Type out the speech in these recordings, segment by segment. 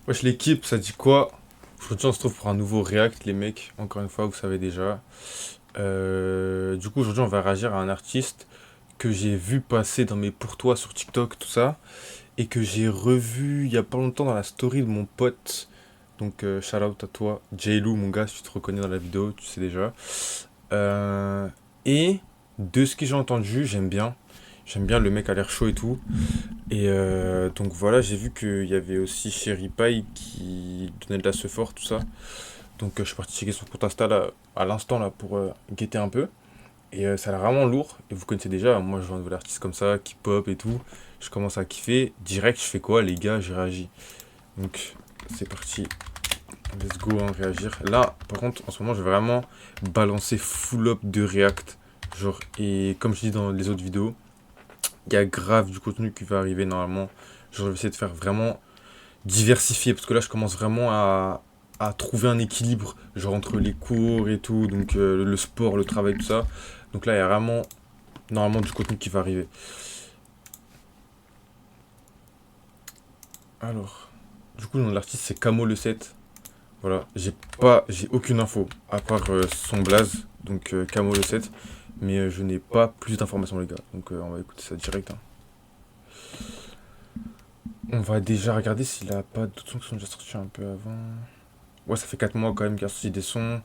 Wesh l'équipe, ça dit quoi? Aujourd'hui on se trouve pour un nouveau react les mecs, encore une fois vous savez déjà. Du coup aujourd'hui on va réagir à un artiste que j'ai vu passer dans mes pour toi sur TikTok, tout ça, et que j'ai revu il y a pas longtemps dans la story de mon pote. Donc shout out à toi, J-Lou mon gars, si tu te reconnais dans la vidéo, tu sais déjà. Euh, et de ce que j'ai entendu, j'aime bien. J'aime bien, le mec a l'air chaud et tout. Et donc voilà, j'ai vu qu'il y avait aussi Sherry Pie qui donnait de la sephora, tout ça. Donc je suis parti checker son compte Insta là, à l'instant là pour guetter un peu. Et ça a l'air vraiment lourd. Et vous connaissez déjà, moi je vois un nouvel artiste comme ça, qui pop et tout. Je commence à kiffer. Direct, je fais quoi les gars? J'ai réagi. Donc c'est parti. Let's go, hein, réagir. Là, par contre, en ce moment, je vais vraiment balancer full up de React. Genre, et comme je dis dans les autres vidéos, il y a grave du contenu qui va arriver normalement. Genre, je vais essayer de faire vraiment diversifier parce que là, je commence vraiment à trouver un équilibre, genre entre les cours et tout, donc le sport, le travail, tout ça. Donc là, il y a vraiment normalement du contenu qui va arriver. Alors, du coup, le nom de l'artiste, c'est Camo le 7. Voilà, j'ai aucune info à part son blaze, donc Camo le 7. Mais je n'ai pas plus d'informations, les gars. Donc on va écouter ça direct, hein. On va déjà regarder s'il a pas d'autres sons qui sont déjà sortis un peu avant. Ouais, ça fait 4 mois quand même qu'il a sorti des sons.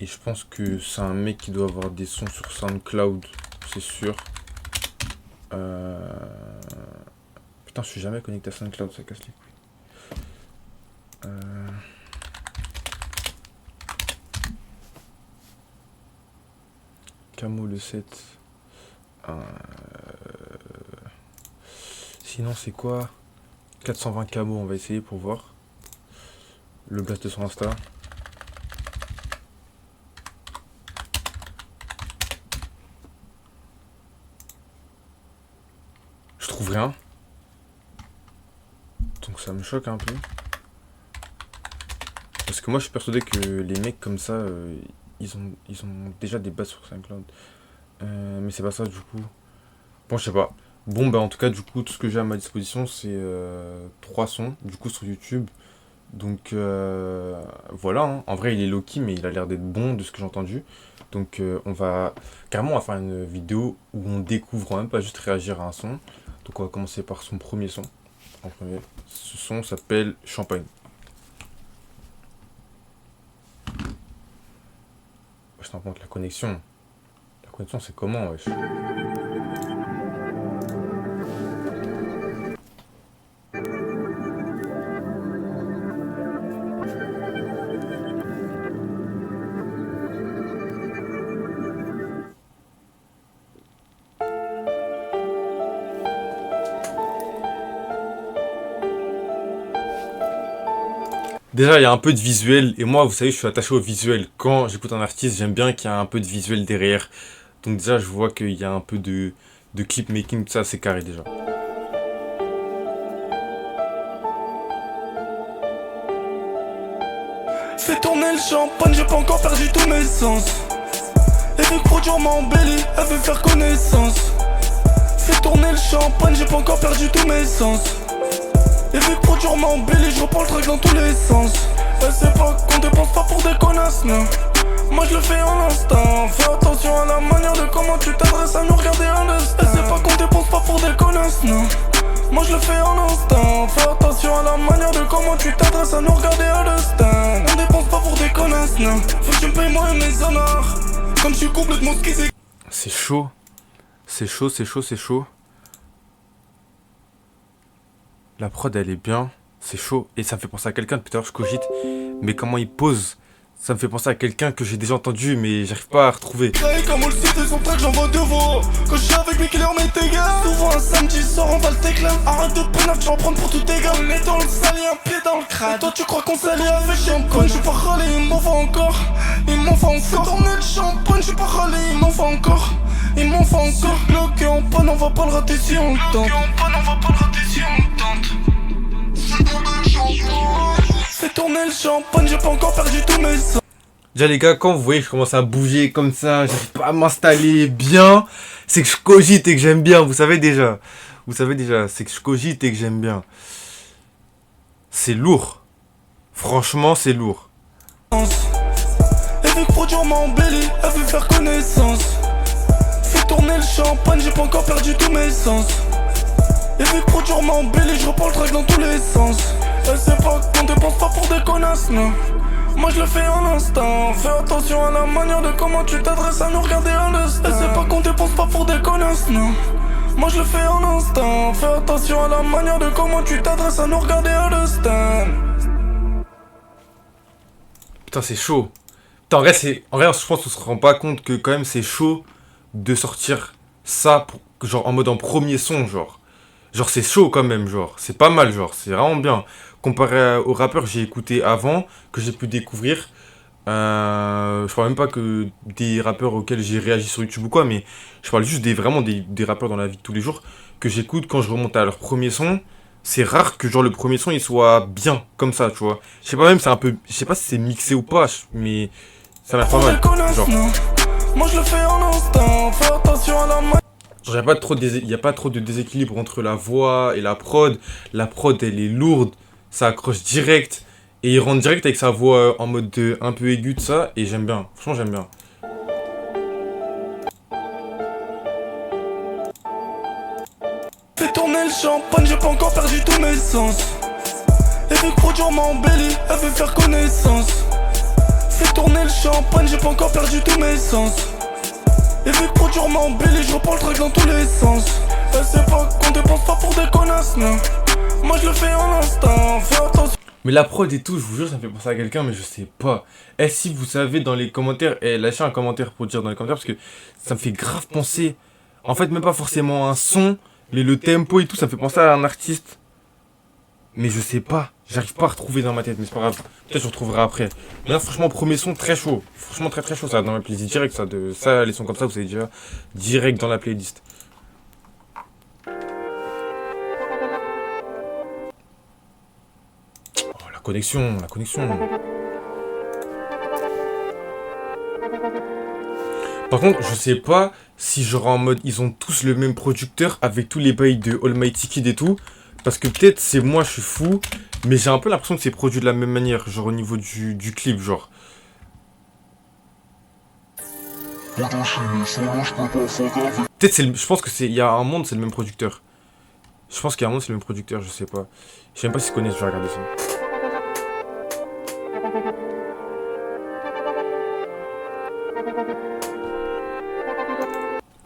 Et je pense que c'est un mec qui doit avoir des sons sur SoundCloud, c'est sûr. Euh... Putain, je suis jamais connecté à SoundCloud, ça casse les couilles. Camo le 7. Sinon, c'est quoi? 420 Camo, on va essayer pour voir. Le blast de son Insta. Je trouve rien. Donc ça me choque un peu. Parce que moi je suis persuadé que les mecs comme ça, ils ont déjà des bases sur SoundCloud. Mais c'est pas ça du coup. Bon, je sais pas. Bon, bah en tout cas, du coup, tout ce que j'ai à ma disposition, c'est 3 sons, du coup, sur YouTube. Donc voilà, hein. En vrai, il est low-key, mais il a l'air d'être bon de ce que j'ai entendu. Donc carrément, on va faire une vidéo où on découvre, même pas juste réagir à un son. Donc on va commencer par son premier son. En premier. Ce son s'appelle Champagne. Je t'en compte la connexion. La connexion, c'est comment, wesh? Déjà, il y a un peu de visuel, et moi, vous savez, je suis attaché au visuel. Quand j'écoute un artiste, j'aime bien qu'il y ait un peu de visuel derrière. Donc déjà, je vois qu'il y a un peu de clip making, tout ça, c'est carré déjà. Fais tourner le champagne, j'ai pas encore perdu tous mes sens. Et vu que produire m'embellit, elle veut faire connaissance. Fais tourner le champagne, j'ai pas encore perdu tous mes sens. Et vu que produire m'embellit, je reprends le truc dans tous les sens. Elle sait pas qu'on dépense pas pour des connasses, non. Moi je le fais en instant. Fais attention à la manière de comment tu t'adresses à nous regarder à l'instant. Elle sait pas qu'on dépense pas pour des connasses, non. Moi je le fais en instant. Fais attention à la manière de comment tu t'adresses à nous regarder à l'instant. On dépense pas pour des connasses, non. Faut que tu me payes moi et mes honneurs. Comme je suis complètement skisé. C'est chaud. C'est chaud, c'est chaud, c'est chaud. La prod, elle est bien. C'est chaud. Et ça me fait penser à quelqu'un, depuis tout à l'heure, je cogite. Mais comment il pose, ça me fait penser à quelqu'un que j'ai déjà entendu, mais j'arrive pas à retrouver. Comme on le sait, son track, j'envoie deux voix. Quand je suis avec mes clients, mes tes gars. Souvent un samedi soir, on va le téclin. Arrête de pénaf, tu vas en prendre pour tous tes gars. On est dans le sali, un pied dans le crâne. Et toi, tu crois qu'on s'allie avec champagne. Je suis pas râlé, il m'en faut encore. Il m'en faut encore. Tourner le champagne, je suis pas râlé, il m'en faut encore. Il m'en faut encore. Bloqué en panne, on va pas le rater si on tente. Bloqué en panne, on va pas le rater si on tente. Fais tourner le champagne, j'ai pas encore perdu tous mes sens. Déjà les gars, quand vous voyez que je commence à bouger comme ça, j'arrive pas à m'installer bien, c'est que je cogite et que j'aime bien, vous savez déjà. Vous savez déjà, c'est que je cogite et que j'aime bien. c'est lourd. Franchement, c'est lourd. Elle veut produire m'embellit, elle veut faire connaissance. Fais tourner le champagne, j'ai pas encore perdu tous mes sens. Elle veut produire m'embellit, je reprends le track dans tous les sens. Elle sait pas qu'on dépense pas pour des connasses, non. Moi je le fais en instant. Fais attention à la manière de comment tu t'adresses à nous regarder à l'instant. Elle sait pas qu'on dépense pas pour des connasses, non. Moi je le fais en instant. Fais attention à la manière de comment tu t'adresses à nous regarder à l'instant. Putain, c'est chaud. Putain, en vrai, je pense qu'on se rend pas compte que quand même c'est chaud de sortir ça pour, genre en mode en premier son, genre. Genre c'est chaud quand même, genre. C'est pas mal, genre. C'est vraiment bien. Comparé aux rappeurs que j'ai écouté avant, que j'ai pu découvrir. Je parle même pas que des rappeurs auxquels j'ai réagi sur YouTube ou quoi, mais je parle juste vraiment des rappeurs dans la vie de tous les jours que j'écoute quand je remonte à leur premier son. C'est rare que genre le premier son il soit bien comme ça, tu vois. Je sais pas même, c'est un peu, je sais pas si c'est mixé ou pas, mais ça m'a pas mal. Genre, moi je le fais en instant. Fais attention à la manière. genre y a pas trop de déséquilibre entre la voix et la prod. La prod elle est lourde, ça accroche direct. Et il rentre direct avec sa voix en mode un peu aigu de ça. Et j'aime bien, franchement j'aime bien. Fais tourner le champagne, j'ai pas encore perdu tous mes sens. Elle veut produire m'embellit, elle veut faire connaissance. Fais tourner le champagne, j'ai pas encore perdu tous mes sens. Elle veut produire m'embellit, je reprends le track dans tous les sens. Elle sait pas qu'on dépense pas pour des connasses, non. Moi je le fais en instant, fais attention. Mais la prod et tout, je vous jure, ça me fait penser à quelqu'un, mais je sais pas. Et si vous savez dans les commentaires, lâchez un commentaire pour dire dans les commentaires, parce que ça me fait grave penser. En fait, même pas forcément un son, mais le tempo et tout, ça me fait penser à un artiste. Mais je sais pas, j'arrive pas à retrouver dans ma tête, mais c'est pas grave. Peut-être je retrouverai après. Mais là, franchement, premier son très chaud. Franchement, très très chaud, ça dans la playlist direct, ça. Ça, les sons comme ça, vous savez déjà, direct dans la playlist. Oh, la connexion, la connexion. Par contre, je sais pas si genre en mode ils ont tous le même producteur avec tous les bails de Almighty Kid et tout. Parce que peut-être c'est moi, je suis fou, mais j'ai un peu l'impression que c'est produit de la même manière, genre au niveau du clip, genre. Peut-être je pense que il y a un monde, c'est le même producteur. Je pense qu'il y a un monde, c'est le même producteur, je sais pas. Je sais même pas s'ils connaissent, je vais regarder ça.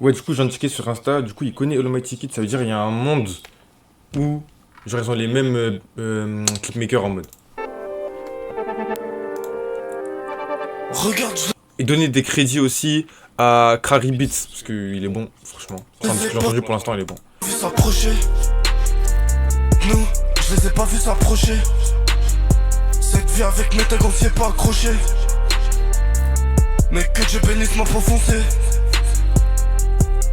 Ouais, du coup, je viens de checker sur Insta, du coup, il connaît Almighty Kid, ça veut dire qu'il y a un monde où, genre, ils ont les mêmes clipmakers en mode. Regarde, Et donner des crédits aussi à Crary Beats, parce qu'il est bon, franchement. Enfin, ce que j'ai entendu pour l'instant, il est bon. vu s'approcher. Nous, je les ai pas vus s'approcher. Cette vie avec mes tags, on s'y est pas accroché. Mais que Dieu bénisse ma foncé.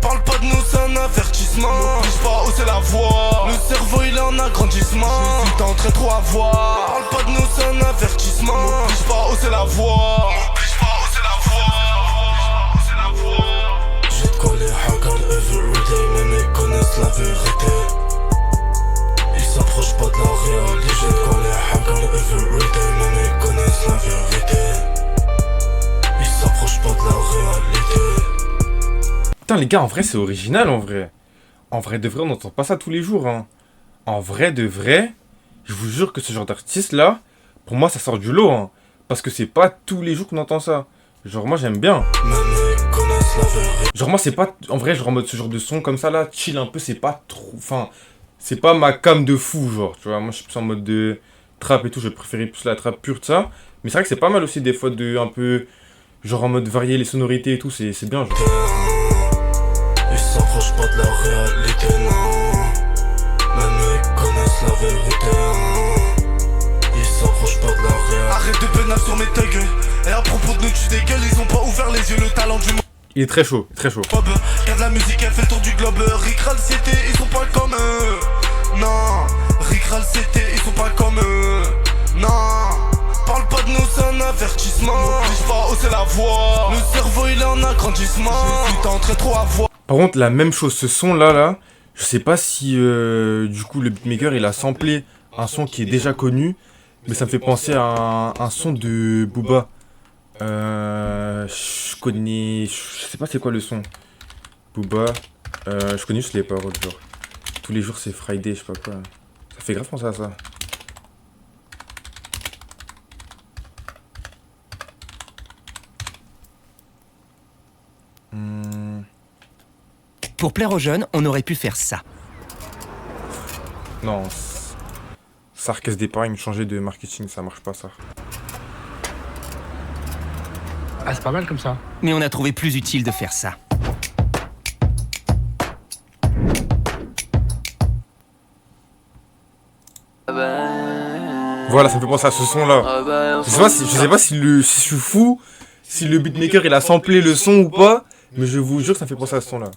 Parle pas de nous, c'est un avertissement. N'oblige pas à hausser la voix. Le cerveau il est en agrandissement. Si t'es en train trop à voir. Parle pas de nous, c'est un avertissement. N'oblige pas à hausser la voix. N'oblige pas à hausser la voix. Je te connais Hagan everyday, mais mes connaissent la vérité. Ils s'approchent pas de la réalité. Je te connais Hagan everyday, mais mes connaissent la vérité. Ils s'approchent pas de la réalité. Putain, les gars, en vrai, c'est original, en vrai. En vrai de vrai, on n'entend pas ça tous les jours, hein. En vrai de vrai, je vous jure que ce genre d'artiste-là, pour moi, ça sort du lot, hein. Parce que c'est pas tous les jours qu'on entend ça. Genre, moi, j'aime bien. Genre, moi, c'est pas... En vrai, genre, en mode ce genre de son comme ça, là, chill un peu, c'est pas trop... Enfin, c'est pas ma cam de fou, genre, tu vois. Moi, je suis plus en mode de trap et tout, je préférais plus la trap pure de ça. Mais c'est vrai que c'est pas mal aussi, des fois, de un peu... Genre, en mode varier les sonorités et tout, c'est bien, genre. Ils s'approchent pas de la réalité, non. Même eux connaissent la vérité, hein. Ils s'approchent pas de la réalité. Arrête de pénal sur mes thugs. Et à propos de nous, tu dégueules, ils ont pas ouvert les yeux, le talent du monde. Il est très chaud, très chaud. Regarde la musique, elle fait le tour du globe. Rickral CT, ils sont pas comme eux. Non, Rickral CT, ils sont pas comme eux. Non, parle pas de nous, c'est un avertissement. N'oblige pas à hausser la voix. Le cerveau il est en agrandissement. Si t'es en train trop à voir. Par contre, la même chose, ce son là, je sais pas si du coup le beatmaker il a samplé un son qui est déjà connu, mais ça me fait penser à un son de Booba. Je sais pas c'est quoi le son. Booba. Je connais juste les paroles, genre. Tous les jours c'est Friday, je sais pas quoi. Ça fait grave penser à ça. Pour plaire aux jeunes, on aurait pu faire ça. Non. Ça caisse d'épargne, changer de marketing, ça marche pas ça. Ah, c'est pas mal comme ça. Mais on a trouvé plus utile de faire ça. Voilà, ça me fait penser à ce son là. Je sais pas si je suis fou, si le beatmaker il a samplé le son ou pas, mais je vous jure que ça me fait penser à ce son là.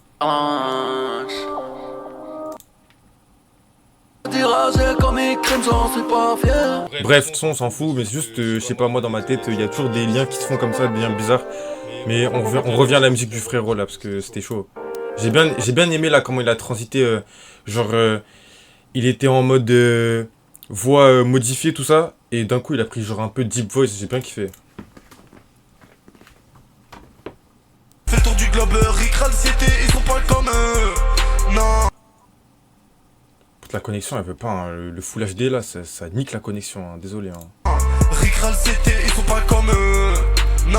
Bref, de toute façon on s'en fout, mais c'est juste, je sais pas, moi dans ma tête, il y a toujours des liens qui se font comme ça, des liens bizarres. Mais on revient à la musique du frérot là, parce que c'était chaud. J'ai bien aimé là comment il a transité, il était en mode voix modifiée, tout ça, et d'un coup il a pris genre un peu deep voice, j'ai bien kiffé. Fais le tour du globe, Rickral City, ils sont pas comme eux. Non. La connexion elle veut pas, hein. Le Full HD là, ça nique la connexion, hein. Désolé. Hein. Rickral City, ils sont pas comme eux. Non.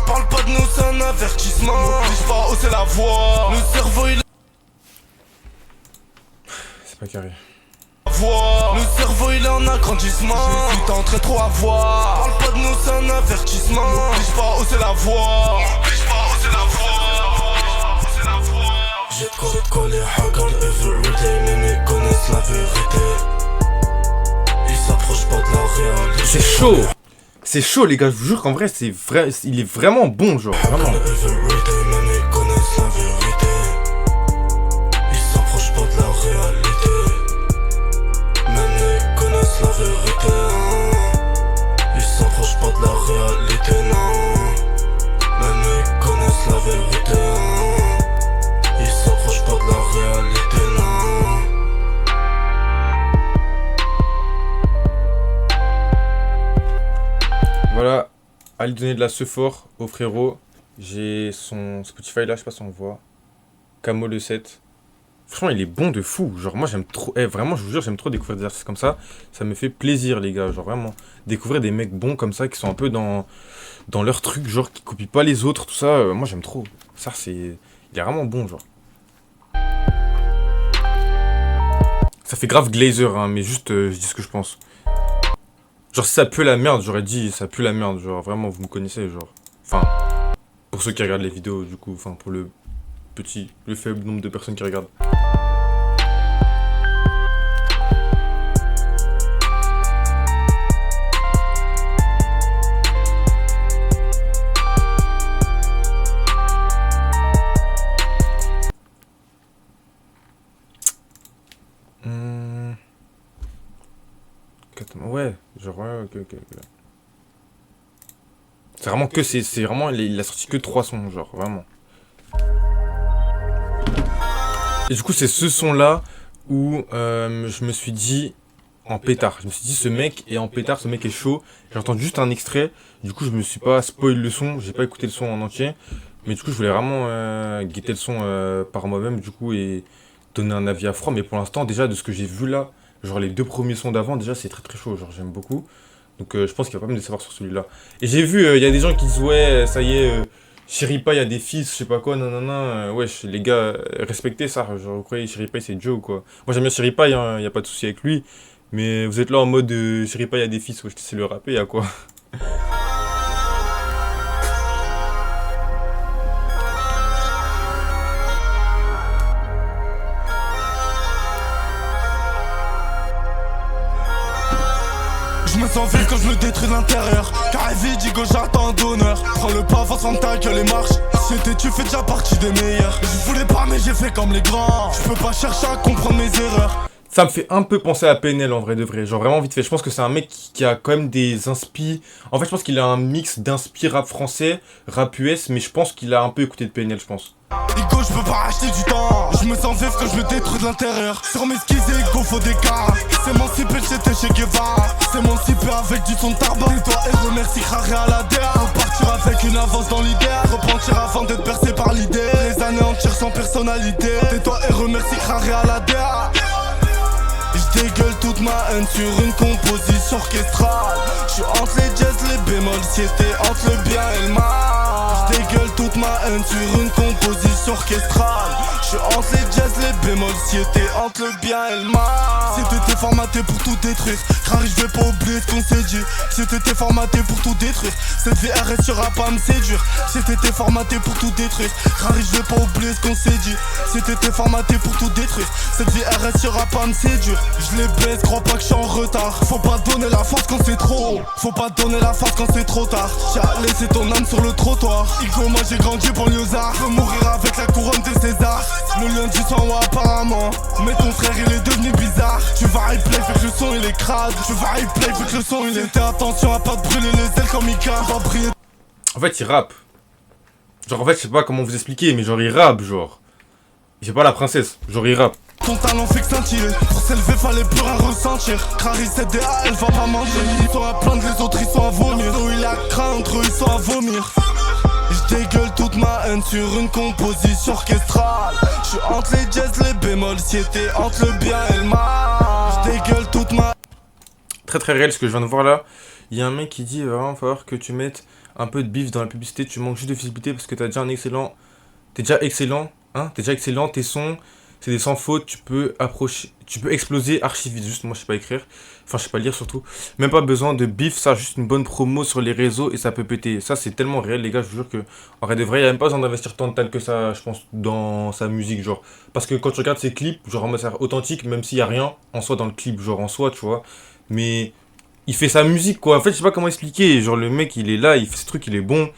Parle pas de nous, c'est un avertissement. N'oblige pas à hausser la voix. Le cerveau il C'est pas carré. Le cerveau il est en agrandissement. Si t'es en train trop à voir. Parle pas de nous, c'est un avertissement. N'oblige pas à hausser la voix. N'oblige pas à hausser la voix. J'ai de quoi te coller, Hagan everyday. Mais mes connaissent la vérité. Ils s'approchent pas de la réalité. C'est chaud. C'est chaud les gars, je vous jure qu'en vrai c'est vrai, il est vraiment bon genre, vraiment. Voilà, allez donner de la sephore au frérot. J'ai son Spotify là, je sais pas si on voit. Camo le 7. Franchement, il est bon de fou. Genre, moi j'aime trop. Vraiment, je vous jure, j'aime trop découvrir des artistes comme ça. Ça me fait plaisir, les gars. Genre, vraiment. Découvrir des mecs bons comme ça qui sont un peu dans leur truc, genre qui copient pas les autres, tout ça. Moi j'aime trop. Ça, c'est. Il est vraiment bon, genre. Ça fait grave glazer, hein, mais juste, je dis ce que je pense. Genre, si ça pue la merde, j'aurais dit ça pue la merde. Genre, vraiment, vous me connaissez, genre. Enfin, pour ceux qui regardent les vidéos, du coup, enfin, pour le faible nombre de personnes qui regardent. Ouais, genre, ouais, ok. C'est vraiment que c'est vraiment, il a sorti que 3 sons, genre, vraiment. Et du coup, c'est ce son-là où je me suis dit, en pétard. Je me suis dit, ce mec est en pétard, ce mec est chaud. J'ai entendu juste un extrait, du coup, je me suis pas spoil le son, j'ai pas écouté le son en entier. Mais du coup, je voulais vraiment guetter le son par moi-même, du coup, et donner un avis à froid. Mais pour l'instant, déjà, de ce que j'ai vu là, genre les 2 premiers sons d'avant, déjà, c'est très très chaud, genre, j'aime beaucoup. Donc, je pense qu'il va pas me décevoir sur celui-là. Et j'ai vu, il y a des gens qui disent, ouais, ça y est, Chiripa, il y a des fils, je sais pas quoi, nanana. Wesh, les gars, respectez ça. Genre, vous croyez Chiripa, c'est Joe ou quoi. Moi, j'aime bien Chiripa, y a pas de souci avec lui. Mais vous êtes là en mode Chiripa, il y a des fils, wesh, c'est le rapper, y'a quoi. Je me sens vif quand je me détruis de l'intérieur. Car Digo, j'attends d'honneur. Prends le pas, avance en ta gueule et marche. Si tu fais déjà partie des meilleurs. Je voulais pas mais j'ai fait comme les grands. Je peux pas chercher à comprendre mes erreurs. Ça me fait un peu penser à PNL en vrai de vrai, genre vraiment vite fait. Je pense que c'est un mec qui a quand même des inspi. En fait, je pense qu'il a un mix d'inspi rap français, rap US, mais je pense qu'il a un peu écouté de PNL, je pense. Ego, je peux pas acheter du temps. Je me sens vif quand je me détruis de l'intérieur. Sur mes skis et ego, faut des cas. S'émanciper, j'étais chez Guevara. S'émanciper avec du son de tarbin. Et toi, et remercie Raré à la DA. Repartir avec une avance dans l'idée. Repentir avant d'être bercé par l'idée. Les anéantir sans personnalité. Tais-toi et remercie Raré à la DA. Je dégueule toute ma haine sur une composition orchestrale. Je suis entre les jazz, les bémols, c'était entre le bien et le mal. Je dégueule toute ma haine sur une composition orchestrale. Je suis entre les jazz, les bémols, c'était entre le bien et le mal. Si t'étais formaté pour tout détruire, Rari, je vais pas oublier ce qu'on s'est dit. Si t'étais formaté pour tout détruire, cette vie arrête sera pas me séduire. Si t'étais formaté pour tout détruire, Rari, je vais pas oublier ce qu'on s'est dit. Si t'étais formaté pour tout détruire, cette vie arrête sera pas me séduire. Je les baisse, crois pas que je suis en retard. Faut pas donner la force quand c'est trop haut. Faut pas donner la force quand c'est trop tard. J'ai laissé ton âme sur le trottoir. Igo, moi j'ai grandi pour Liozard. Je veux mourir avec la couronne de César. Le lundi soir, ouais, apparemment. Mais ton frère il est devenu bizarre. Tu vas replay, fait que le son il est crade. Tu vas replay, fait que le son il est. Fais attention à pas te brûler les ailes comme Mika. Pas briller. En fait, il rappe. Genre, en fait, je sais pas comment vous expliquer, mais genre, il rappe, genre. Il fait pas la princesse, genre, il rappe. Ton talent fait que scintiller. Pour s'élever fallait plus rien ressentir. Crary CDA elle va pas manger. Ils sont à plaindre, les autres ils sont à vomir. Eux il a craindre, eux ils sont à vomir. Je dégueule toute ma haine sur une composition orchestrale. Je suis entre les jazz, les bémols, c'était entre le bien et le mal. Je dégueule toute ma... Très très réel ce que je viens de voir là. Il y a un mec qui dit vraiment, il va falloir que tu mettes un peu de bif dans la publicité. Tu manques juste de visibilité parce que t'as déjà un excellent... T'es déjà excellent, hein. T'es déjà excellent, tes sons... C'est des sans faute, tu peux exploser archi vite. Juste, moi je sais pas écrire, enfin je sais pas lire surtout. Même pas besoin de bif, ça juste une bonne promo sur les réseaux et ça peut péter. Ça c'est tellement réel les gars, je vous jure que en vrai de vrai, il y a même pas besoin d'investir tant de temps que ça, je pense, dans sa musique genre. Parce que quand tu regardes ses clips, genre en mode ça authentique, même s'il y a rien en soi dans le clip, genre en soi, tu vois. Mais il fait sa musique quoi. En fait, je sais pas comment expliquer. Genre le mec il est là, il fait ses trucs, il est bon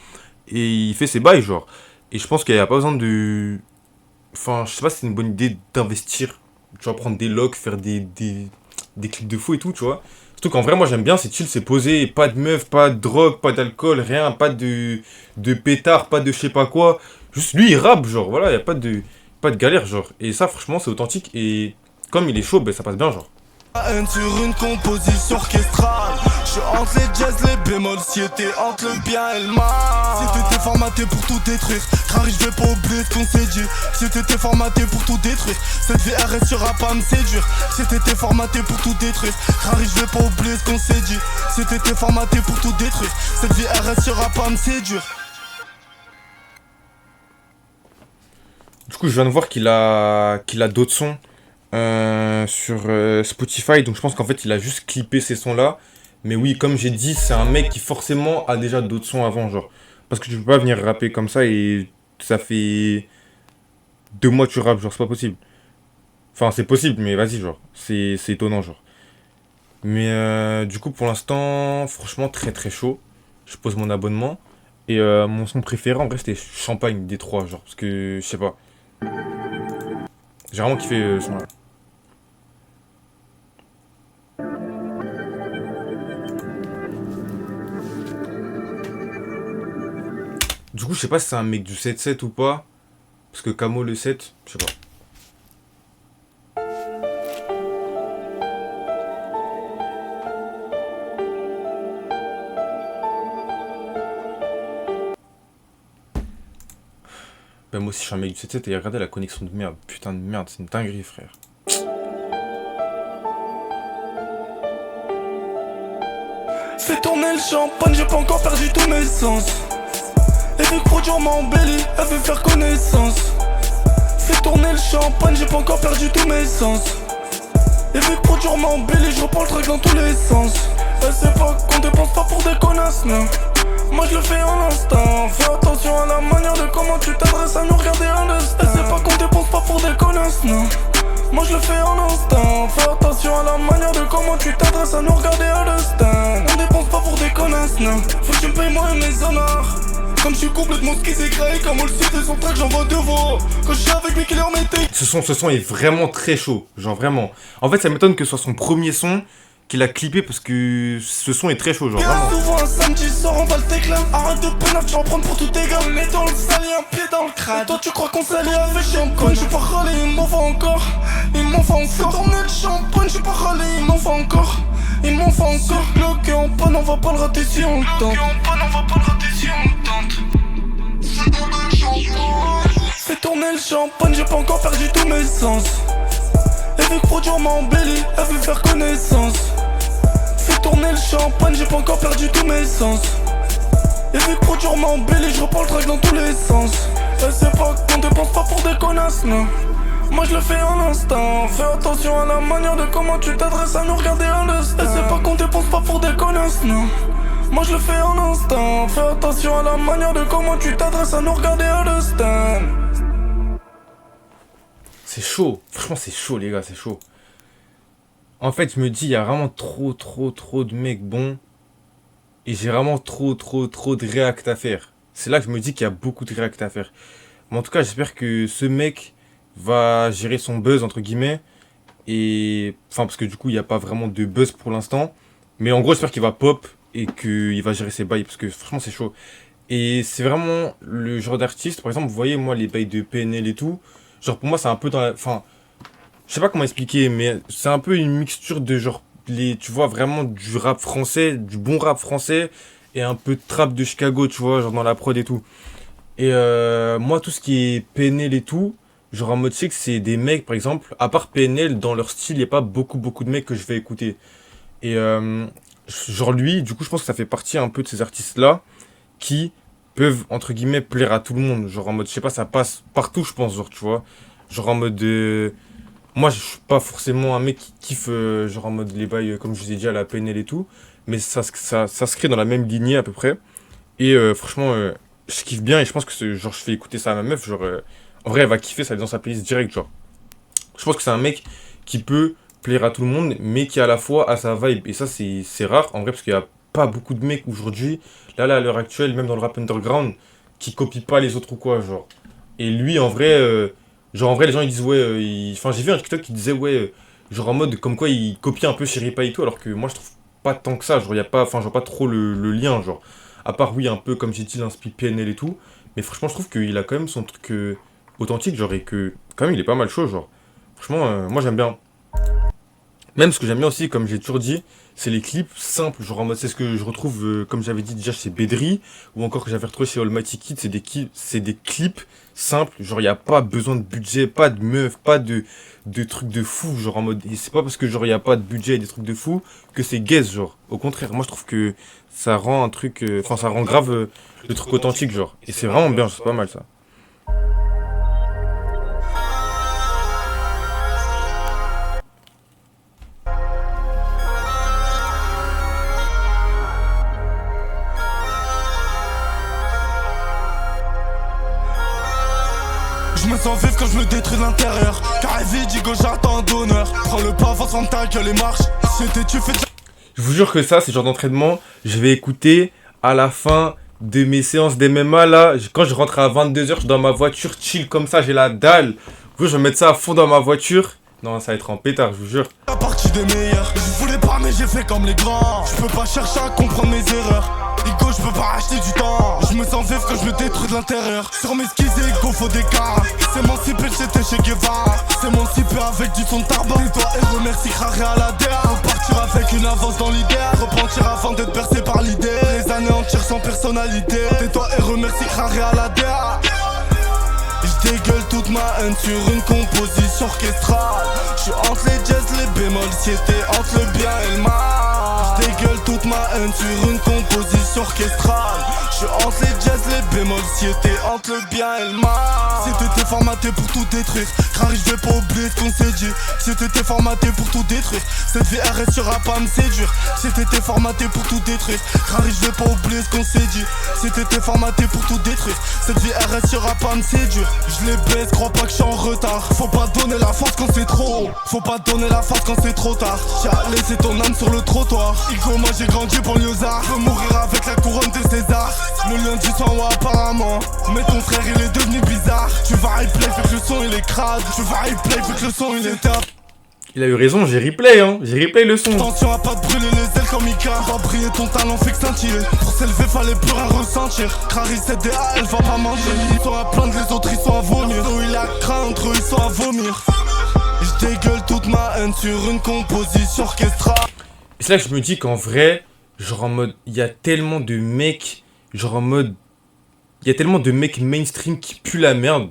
et il fait ses bails genre. Et je pense qu'il y a pas besoin de... Enfin, je sais pas si c'est une bonne idée d'investir, tu vois, prendre des locks, faire des clips de fou et tout, tu vois. Surtout qu'en vrai, moi j'aime bien, c'est chill, c'est posé, pas de meuf, pas de drogue, pas d'alcool, rien, pas de pétard, pas de je sais pas quoi. Juste lui, il rappe, genre, voilà, y a pas de galère, genre. Et ça, franchement, c'est authentique et comme il est chaud, ben ça passe bien, genre. Haine sur une composition orchestrale. Je suis entre les jazz, les bémols, c'était entre le bien et le mal. Si t'étais formaté pour tout détruire, Rari, je vais pas oublier ce qu'on s'est dit. Si t'étais formaté pour tout détruire, cette vie arrête sera pas me séduire. Si t'étais formaté pour tout détruire, Rari, je vais pas oublier ce qu'on s'est dit. Si t'étais formaté pour tout détruire, cette vie arrête sera pas me séduire. Du coup, je viens de voir qu'il a d'autres sons sur Spotify, donc je pense qu'en fait il a juste clippé ces sons là. Mais oui, comme j'ai dit, c'est un mec qui forcément a déjà d'autres sons avant, genre. Parce que tu peux pas venir rapper comme ça et ça fait 2 mois que tu rappes, genre c'est pas possible. Enfin c'est possible, mais vas-y, genre, c'est étonnant, genre. Mais du coup pour l'instant, franchement très très chaud. Je pose mon abonnement. Et mon son préféré en vrai c'était Champagne des 3, genre, parce que je sais pas. J'ai vraiment kiffé ce son là. Du coup, je sais pas si c'est un mec du 7-7 ou pas. Parce que Camo le 7, je sais pas. Ben moi aussi je suis un mec du 7-7 et regardez la connexion de merde. Putain de merde, c'est une dinguerie frère. Fais tourner le champagne, j'ai pas encore perdu tous mes sens. Et vu que produire m'embellit, elle veut faire connaissance. Fais tourner le champagne, j'ai pas encore perdu tous mes sens. Et vu que produire m'embellit, je reprends le truc dans tous les sens. Elle sait pas qu'on dépense pas pour des connasses, non. Moi je le fais en instant. Fais attention à la manière de comment tu t'adresses à nous regarder un instant. Elle sait pas qu'on dépense pas pour des connasses, non. Moi je le fais en instant. Fais attention à la manière de comment tu t'adresses à nous regarder à l'instant. On dépense pas pour des connasses, non. Faut que tu me payes moi et mes honneurs. Comme je suis complètement schizophrène, comme on le sait de son track, j'envoie devant. Quand je suis avec mes killers, mes takes. Ce son est vraiment très chaud, genre vraiment. En fait, ça m'étonne que ce soit son premier son qu'il a clippé parce que ce son est très chaud, genre vraiment. Souvent un samedi soir, on va le déclin. Arrête de pénal, tu vas en prendre pour tous tes gars. On est dans le sali, un pied dans le crâne. Et toi, tu crois qu'on s'allie avec champagne? J'suis pas râlé, il m'en va encore. Il m'en va encore. Tourner le champagne, j'suis pas râlé, il m'en va encore. Il m'en va encore. Bloqué en panne, on va pas le rater si on le tente. Fais tourner le champagne, j'ai pas encore perdu tous mes sens. Elle veut produire m'embellit, elle veut faire connaissance. Fais tourner le champagne, j'ai pas encore perdu tous mes sens. Elle veut produire m'embellit, je reprends le track dans tous les sens. Elle sait pas qu'on dépense pas pour des connasses, non. Moi je le fais en instant. Fais attention à la manière de comment tu t'adresses à nous regarder à l'instant. Elle sait pas qu'on dépense pas pour des connasses, non. Moi je le fais en instant. Fais attention à la manière de comment tu t'adresses à nous regarder à l'instant. C'est chaud, franchement c'est chaud les gars, c'est chaud. En fait je me dis il y a vraiment trop de mecs bons. Et j'ai vraiment trop de réact à faire. C'est là que je me dis qu'il y a beaucoup de réact à faire. Mais en tout cas j'espère que ce mec va gérer son buzz entre guillemets. Et enfin parce que du coup il n'y a pas vraiment de buzz pour l'instant. Mais en gros j'espère qu'il va pop et qu'il va gérer ses bails. Parce que franchement c'est chaud. Et c'est vraiment le genre d'artiste. Par exemple vous voyez moi les bails de PNL et tout. Genre pour moi c'est un peu dans la... Enfin, je sais pas comment expliquer, mais c'est un peu une mixture de genre... tu vois, vraiment du rap français, du bon rap français, et un peu de trap de Chicago, tu vois, genre dans la prod et tout. Et moi, tout ce qui est PNL et tout, genre en mode, c'est que c'est des mecs, par exemple, à part PNL, dans leur style, il n'y a pas beaucoup de mecs que je vais écouter. Et genre lui, du coup, je pense que ça fait partie un peu de ces artistes-là, qui peuvent, entre guillemets, plaire à tout le monde. Genre en mode, je sais pas, ça passe partout, je pense, genre, tu vois. Genre en mode... Moi, je suis pas forcément un mec qui kiffe, genre en mode les bails, comme je vous ai dit, à la PNL et tout. Mais ça se crée dans la même lignée, à peu près. Et franchement, je kiffe bien et je pense que, genre, je fais écouter ça à ma meuf. Genre, en vrai, elle va kiffer, ça va être dans sa playlist direct, genre. Je pense que c'est un mec qui peut plaire à tout le monde, mais qui à la fois a sa vibe. Et ça, c'est rare, en vrai, parce qu'il y a pas beaucoup de mecs aujourd'hui, là, à l'heure actuelle, même dans le rap underground, qui copient pas les autres ou quoi, genre. Et lui, en vrai, genre en vrai, les gens ils disent ouais, enfin j'ai vu un TikTok qui disait ouais, genre en mode comme quoi il copie un peu Chéripa et tout, alors que moi je trouve pas tant que ça, genre y a pas, enfin je vois pas trop le lien, genre. À part oui, un peu comme j'ai dit, l'inspi PNL et tout, mais franchement je trouve qu'il a quand même son truc authentique, genre, et que quand même il est pas mal chaud, genre. Franchement, moi j'aime bien. Même ce que j'aime bien aussi, comme j'ai toujours dit, c'est les clips simples, genre en mode, c'est ce que je retrouve, comme j'avais dit déjà chez Bedri, ou encore que j'avais retrouvé chez Almighty Kid, c'est des clips simples, genre il n'y a pas besoin de budget, pas de meuf, pas de trucs de fou, genre en mode, et c'est pas parce que genre il n'y a pas de budget et des trucs de fou que c'est guess, genre. Au contraire, moi je trouve que ça rend un truc, enfin ça rend grave le truc authentique, genre. Et c'est vraiment bien, c'est pas mal ça. Je me sens vif quand je me détruis de l'intérieur. Carré vide, Digo, j'attends d'honneur. Prends le pas, avance en ta gueule et marche. C'était tu fais. Je vous jure que ça, c'est le genre d'entraînement, je vais écouter à la fin de mes séances d'MMA là. Quand je rentre à 22h, je suis dans ma voiture, chill comme ça, j'ai la dalle. Je vais mettre ça à fond dans ma voiture. Non, ça va être en pétard, je vous jure. La partie des meilleurs. Je voulais pas, mais j'ai fait comme les grands. Je peux pas chercher à comprendre mes erreurs. Ego, je peux pas acheter du temps. Je me sens vif quand je me détruis de l'intérieur. Sur mes skis et ego, faut des cas. C'est mon cible, j'étais chez Guevara. C'est mon cible avec du son de tabac. Et toi, et remercie Raré à la DA. Repartir avec une avance dans l'idée. Repentir avant d'être percé par l'idée. Les années entières sans personnalité. Tais-toi et remercie Raré à la DA. Je dégueule toute ma haine sur une composition orchestrale. Je suis entre les jazz, les bémols, c'était entre le bien et le mal. Je dégueule toute ma haine sur une composition orchestrale. Je suis entre les jazz, les bémols, c'était entre le bien et le mal. Si t'étais formaté pour tout détruire, Rari, je vais pas oublier ce qu'on s'est dit. Si t'étais formaté pour tout détruire, cette vie elle restera pas à me séduire. Si t'étais formaté pour tout détruire, Rari, je vais pas oublier ce qu'on s'est dit. Si t'étais formaté pour tout détruire, cette vie elle restera pas à me séduire. Je les baisse, crois pas que je suis en retard. Faut pas donner la force quand c'est trop. Faut pas donner la force quand c'est trop tard. J'ai laissé ton âme sur le trottoir. Igo, moi j'ai grandi du banlieusard. Je veux mourir avec la couronne de César. Le lundi sans moi apparemment. Mais ton frère il est devenu bizarre. Tu vas replay vu que le son il est crade. Tu vas replay vu que le son il est top. Il a eu raison, j'ai replay, hein. J'ai replay le son. Attention à pas te brûler les ailes comme Mika. Va briller ton talent fait que scintiller. Pour s'élever fallait plus rien ressentir. Crary CDA elle va pas manger. Ils sont à plaindre, les autres ils sont à vomir. Nous il a craint, entre eux ils sont à vomir. Je dégueule toute ma haine sur une composition orchestrale. Et c'est là que je me dis qu'en vrai, genre en mode, il y a tellement de mecs, genre en mode, il y a tellement de mecs mainstream qui puent la merde.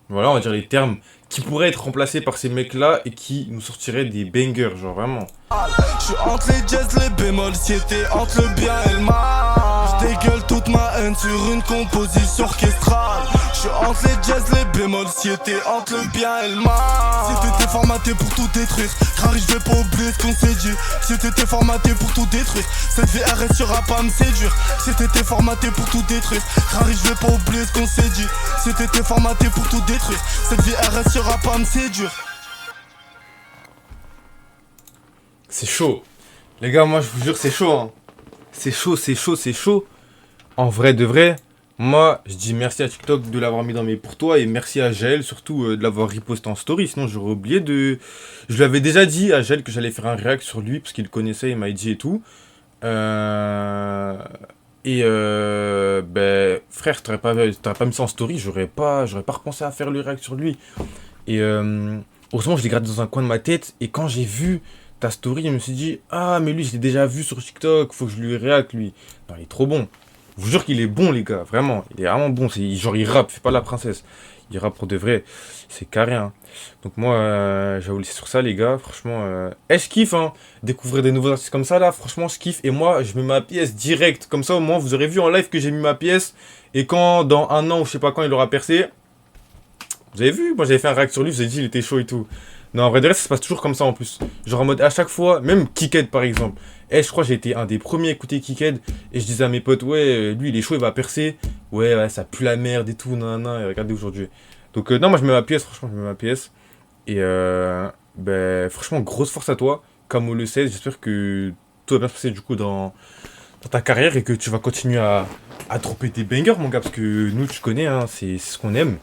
Voilà, on va dire les termes. Qui pourraient être remplacés par ces mecs-là et qui nous sortiraient des bangers, genre vraiment. Je suis entre les jazz, les bémols, si était entre le bien et le mal. Je dégueule toute ma haine sur une composition orchestrale. Je suis entre les jazz, les bémols, si était entre le bien et le mal. Si t'étais formaté pour tout détruire, Crary je vais pas oublier ce qu'on s'est dit. Si t'étais formaté pour tout détruire, cette VRS sera pas me séduire. Si t'étais formaté pour tout détruire, Crary je vais pas oublier ce qu'on s'est dit. Si t'étais formaté pour tout détruire, cette VRS sera pas me séduire. C'est chaud. Les gars, moi je vous jure, c'est chaud. Hein. C'est chaud, c'est chaud, c'est chaud. En vrai de vrai, moi je dis merci à TikTok de l'avoir mis dans mes pour toi et merci à Jaël surtout de l'avoir reposté en story. Sinon j'aurais oublié de. Je lui avais déjà dit à Jaël que j'allais faire un react sur lui parce qu'il le connaissait, il m'a dit et tout. Ben frère, t'aurais pas mis ça en story, j'aurais pas repensé à faire le react sur lui. Et heureusement je l'ai gardé dans un coin de ma tête et quand j'ai vu ta story, je me suis dit, ah, mais lui, je l'ai déjà vu sur TikTok, faut que je lui réacte, lui. Non, il est trop bon. Je vous jure qu'il est bon, les gars, vraiment. Il est vraiment bon. Genre, il rappe, fait pas la princesse. Il rappe pour de vrai. C'est carré, hein. Donc, moi, j'ai voulu laisser sur ça, les gars. Franchement, je kiffe, hein. Découvrir des nouveaux artistes comme ça, là, franchement, je kiffe. Et moi, je mets ma pièce direct. Comme ça, au moins, vous aurez vu en live que j'ai mis ma pièce. Et quand, dans un an, ou je sais pas quand, il aura percé. Vous avez vu, moi, j'avais fait un react sur lui, je vous ai dit, il était chaud et tout. Non, en vrai de vrai, ça se passe toujours comme ça en plus. Genre en mode à chaque fois, même Kiked par exemple. Je crois que j'ai été un des premiers à écouter Kiked. Et je disais à mes potes, ouais, lui il est chaud, il va percer. Ouais, ça pue la merde et tout, nan, et regardez aujourd'hui. Donc non, moi je mets ma pièce, franchement, je mets ma pièce. Et ben, franchement, grosse force à toi. Comme le 16, j'espère que tout va bien se passer du coup dans ta carrière et que tu vas continuer à dropper des bangers, mon gars. Parce que nous, tu connais, hein, c'est ce qu'on aime.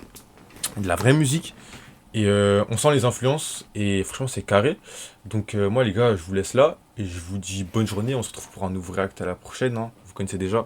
De la vraie musique. Et on sent les influences et franchement c'est carré. Donc moi les gars je vous laisse là et je vous dis bonne journée. On se retrouve pour un nouveau react à la prochaine, hein. Vous connaissez déjà.